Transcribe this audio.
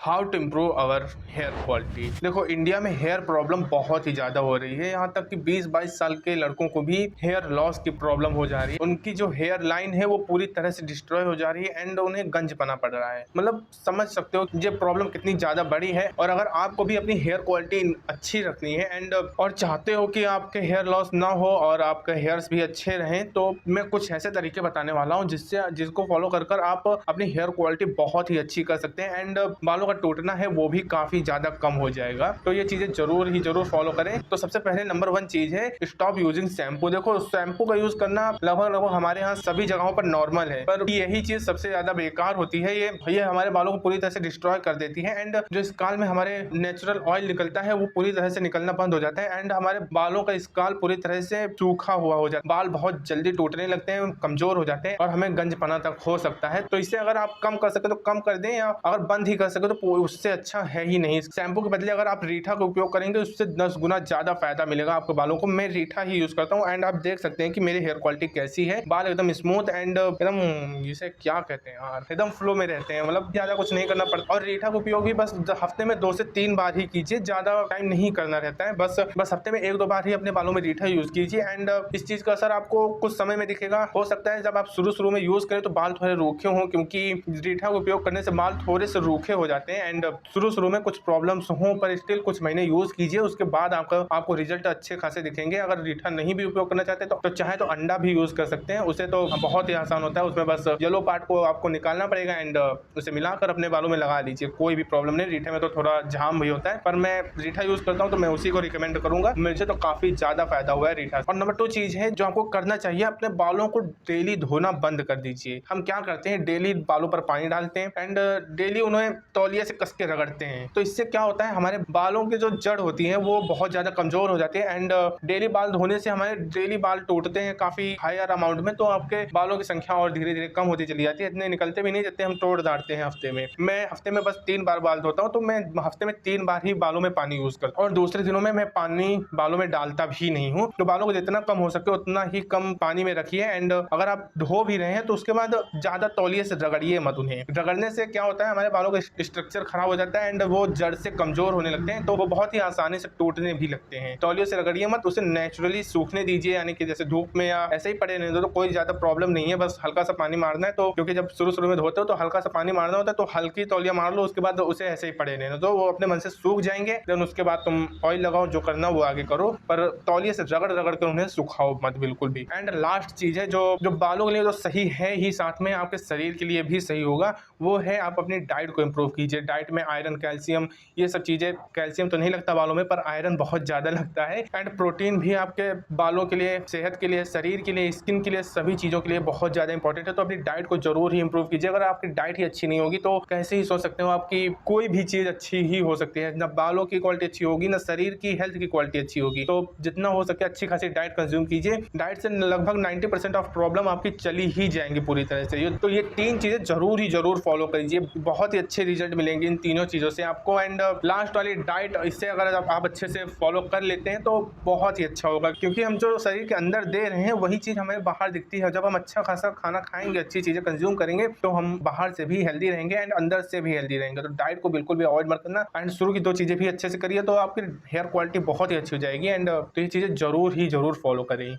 How to improve our hair quality. देखो, India में hair problem बहुत ही ज़्यादा हो रही है। यहाँ तक कि 20-22 साल के लड़कों को भी हेयर लॉस की प्रॉब्लम हो जा रही है। उनकी जो हेयर लाइन है वो पूरी तरह से डिस्ट्रॉय हो जा रही है एंड उन्हें गंजपना पड़ रहा है। मतलब समझ सकते हो ये प्रॉब्लम कितनी ज़्यादा बड़ी है। और अगर आपको भी अपनी हेयर क्वालिटी अच्छी रखनी है एंड और चाहते हो कि आपके हेयर लॉस ना हो और आपके हेयर्स भी अच्छे रहें, तो मैं कुछ ऐसे तरीके बताने वाला हूँ जिसको फॉलो कर आप अपनी हेयर क्वालिटी बहुत ही अच्छी कर सकते हैं एंड बालों का टूटना है वो भी काफी ज्यादा कम हो जाएगा। तो ये चीजें जरूर फॉलो करें। तो सबसे पहले नंबर 1 चीज है स्टॉप यूजिंग शैम्पू। देखो, शैम्पू का यूज करना लगभग हमारे यहाँ सभी जगहों पर नॉर्मल है, पर यही चीज सबसे ज्यादा बेकार होती है। ये हमारे बालों को पूरी तरह से डिस्ट्रॉय कर देती है एंड जो स्काल्प में हमारे नेचुरल ऑयल निकलता है वो पूरी तरह से निकलना बंद हो जाता है एंड हमारे बालों का स्काल्प पूरी तरह से सूखा हुआ हो जाता है। बाल बहुत जल्दी टूटने लगते हैं, कमजोर हो जाते हैं और हमें गंजपना तक हो सकता है। तो इससे अगर आप कम कर सके तो कम कर दें, या अगर बंद ही कर सके तो उससे अच्छा है ही नहीं। शैम्पू के बदले अगर आप रीठा का उपयोग करेंगे उससे 10 गुना ज्यादा फायदा मिलेगा आपके बालों को। मैं रीठा ही यूज करता हूँ एंड आप देख सकते हैं कि मेरी हेयर क्वालिटी कैसी है। बाल एकदम स्मूथ एंड एकदम, जिसे क्या कहते हैं यार, एकदम फ्लो में रहते हैं। मतलब ज्यादा कुछ नहीं करना पड़ता। और रीठा का उपयोग भी बस हफ्ते में 2 से 3 बार ही कीजिए, ज्यादा टाइम नहीं करना रहता है। बस हफ्ते में 1-2 बार ही अपने बालों में रीठा यूज कीजिए एंड इस चीज का असर आपको कुछ समय में दिखेगा। हो सकता है जब आप शुरू में यूज करें तो बाल थोड़े रूखे हों, क्योंकि रीठा का उपयोग करने से बाल थोड़े से रूखे हो जाते हैं एंड शुरू में कुछ प्रॉब्लम्स हों, पर स्टिल कुछ महीने यूज कीजिए, उसके बाद आपको रिजल्ट अच्छे खासे दिखेंगे। अगर रीठा नहीं भी उपयोग करना चाहते तो चाहे तो अंडा भी यूज कर सकते हैं। उसे तो बहुत ही आसान होता है, उसमें बस येलो पार्ट को आपको निकालना पड़ेगा एंड उसे मिलाकर अपने बालों में लगा लीजिए, कोई भी प्रॉब्लम नहीं। रीठे में तो थोड़ा झाम भी होता है, पर मैं रीठा यूज करता हूँ तो मैं उसी को रिकमेंड करूंगा। मुझे तो काफी ज्यादा फायदा हुआ है रीठा। और नंबर 2 चीज है जो आपको करना चाहिए, अपने बालों को डेली धोना बंद कर दीजिए। हम क्या करते हैं, डेली बालों पर पानी डालते हैं एंड डेली उन्हें तौलिए से कस के रगड़ते हैं। तो इससे क्या होता है, हमारे बालों की जो जड़ होती है वो बहुत ज्यादा कमजोर हो जाती है एंड डेली बाल धोने से हमारे डेली बाल टूटते हैं काफी हायर अमाउंट में। तो आपके बालों की संख्या और धीरे धीरे कम होती चली जाती है, इतने निकलते भी नहीं जितने हम तोड़ डालते हैं हफ्ते में। मैं हफ्ते में बस 3 बार बाल धोता हूँ, तो मैं हफ्ते में 3 बार ही बालों में पानी यूज करता हूँ और दूसरे दिनों में मैं पानी बालों में डालता भी नहीं हूँ। तो बालों को जितना कम हो सके उतना ही कम पानी में रखिए एंड अगर आप धो भी रहे हैं तो उसके बाद ज्यादा तौलिए से रगड़िए मत उन्हें। रगड़ने से क्या होता है, हमारे बालों का स्ट्रक्चर खराब हो जाता है एंड वो जड़ से कमजोर होने लगते हैं, तो वो बहुत ही आसानी से टूटने भी लगते हैं। तौलियों से रगड़िए मत, उसे नेचुरली सूखने दीजिए, यानी कि जैसे धूप में या ऐसे ही पड़े रहने दो, तो कोई ज्यादा प्रॉब्लम नहीं है। बस हल्का सा पानी मारना है, तो क्योंकि जब शुरू में धोते हो तो हल्का सा पानी मारना होता है, तो हल्की तौलिया मार लो, उसके बाद उसे ऐसे ही पड़े रहने दो, वो अपने मन से सूख जाएंगे। देन उसके बाद तुम ऑयल लगाओ, जो करना वो आगे करो, पर तौलिए से रगड़ कर उन्हें सुखाओ मत बिल्कुल भी। एंड लास्ट चीज है जो बालों के लिए तो सही है ही, साथ में आपके शरीर के लिए भी सही होगा, वो है आप अपनी डाइट को इम्प्रूव कीजिए। डाइट में आयरन, कैल्शियम, ये सब चीजें, कैल्शियम तो नहीं लगता बालों में, पर आयरन बहुत ज्यादा लगता है एंड प्रोटीन भी आपके बालों के लिए, सेहत के लिए, शरीर के लिए, स्किन के लिए, सभी चीजों के लिए बहुत ज्यादा इंपॉर्टेंट है। तो अपनी डाइट को जरूर ही इंप्रूव कीजिए। अगर आपकी डाइट ही अच्छी नहीं होगी तो कैसे ही सोच सकते हो आपकी कोई भी चीज अच्छी ही हो सकती है। ना बालों की क्वालिटी अच्छी होगी, ना शरीर की हेल्थ की क्वालिटी अच्छी होगी। तो जितना हो सके अच्छी खासी डाइट कंज्यूम कीजिए। डाइट से लगभग 90% ऑफ प्रॉब्लम आपकी चली ही जाएंगी पूरी तरह से। तो ये 3 चीजें जरूर फॉलो कीजिए, बहुत ही अच्छे रिजल्ट मिलेंगे इन तीनों चीजों से आपको। एंड लास्ट वाली डाइट, इससे अगर आप अच्छे से फॉलो कर लेते हैं तो बहुत ही अच्छा होगा, क्योंकि हम जो शरीर के अंदर दे रहे हैं वही चीज हमें बाहर दिखती है। जब हम अच्छा खासा खाना खाएंगे, अच्छी चीजें कंज्यूम करेंगे, तो हम बाहर से भी हेल्दी रहेंगे एंड अंदर से भी हेल्दी रहेंगे। तो डाइट को बिल्कुल भी अवॉइड मत करना एंड शुरू की 2 चीजें भी अच्छे से करिए, तो आपकी हेयर क्वालिटी बहुत ही अच्छी हो जाएगी एंड तो ये चीजें जरूर फॉलो करें।